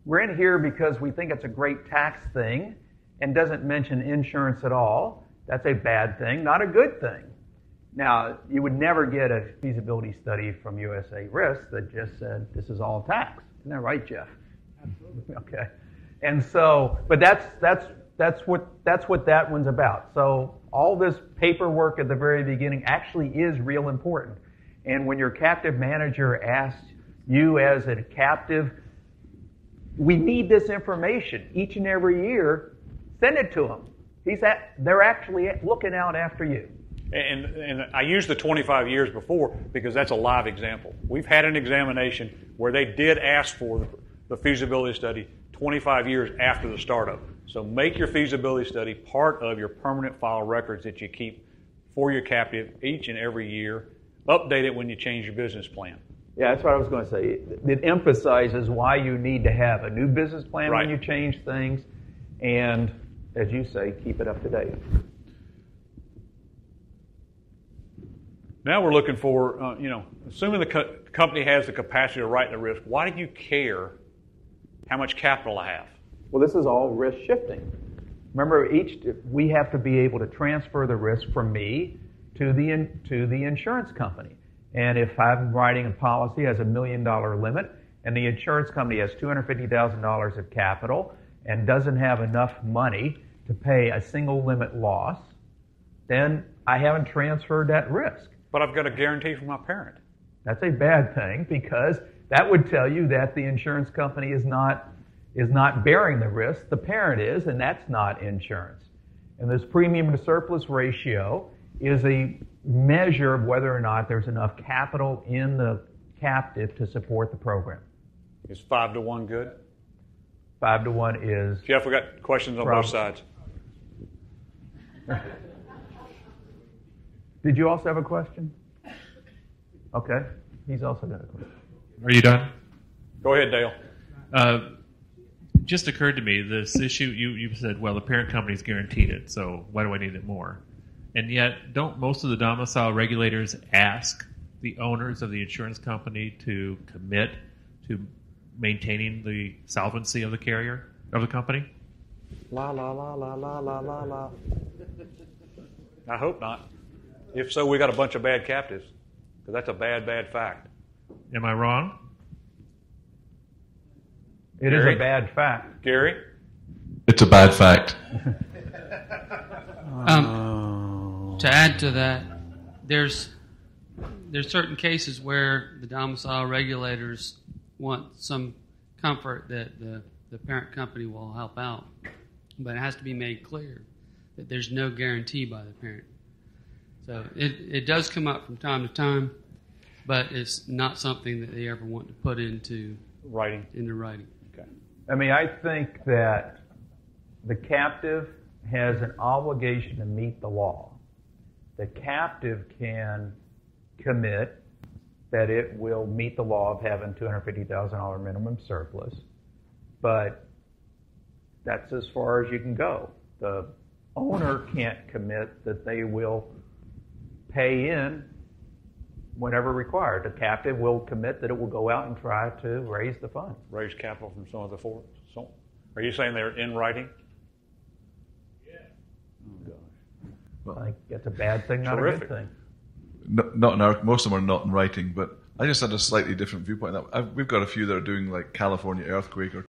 We're in here because we think it's a great tax thing and doesn't mention insurance at all. That's a bad thing, not a good thing. Now, you would never get a feasibility study from USA Risk that just said this is all tax. Isn't that right, Jeff? Absolutely. Okay. And so, but that's what that one's about. So all this paperwork at the very beginning actually is real important. And when your captive manager asks you as a captive, we need this information each and every year, send it to them. They're actually looking out after you. And I used the 25 years before because that's a live example. We've had an examination where they did ask for the feasibility study 25 years after the startup. So make your feasibility study part of your permanent file records that you keep for your captive each and every year. Update it when you change your business plan. Yeah, that's what I was going to say. It emphasizes why you need to have a new business plan when you change things, and, as you say, keep it up to date. Now we're looking for, assuming the company has the capacity to write the risk, why do you care how much capital I have? Well, this is all risk shifting. Remember, we have to be able to transfer the risk from me to the insurance company. And if I'm writing a policy that has $1 million limit, and the insurance company has $250,000 of capital and doesn't have enough money to pay a single limit loss, then I haven't transferred that risk. But I've got a guarantee from my parent. That's a bad thing, because that would tell you that the insurance company is not bearing the risk. The parent is, and that's not insurance. And this premium to surplus ratio is a measure of whether or not there's enough capital in the captive to support the program. Is 5 to 1 good? 5 to 1 is... Jeff, we got questions on both sides. Did you also have a question? Okay. He's also got a question. Are you done? Go ahead, Dale. Just occurred to me, this issue, you said, well, the parent company's guaranteed it, so why do I need it more? And yet, don't most of the domicile regulators ask the owners of the insurance company to commit to maintaining the solvency of the carrier, of the company? La, la, la, la, la, la, la, la. I hope not. If so, we got a bunch of bad captives, because that's a bad, bad fact. Am I wrong? It is a bad fact. Gary? It's a bad fact. To add to that, there's certain cases where the domicile regulators want some comfort that the parent company will help out, but it has to be made clear that there's no guarantee by the parent. So it does come up from time to time, but it's not something that they ever want to put into writing. Okay. I mean, I think that the captive has an obligation to meet the law. The captive can commit that it will meet the law of having $250,000 minimum surplus, but that's as far as you can go. The owner can't commit that they will pay in whenever required. The captive will commit that it will go out and try to raise the funds. Raise capital from some of the four. So, are you saying they're in writing? Yeah. Oh, gosh. Well, I think that's a bad thing, not terrific. A good thing. Not in most of them are not in writing, but I just had a slightly different viewpoint. We've got a few that are doing like California earthquake or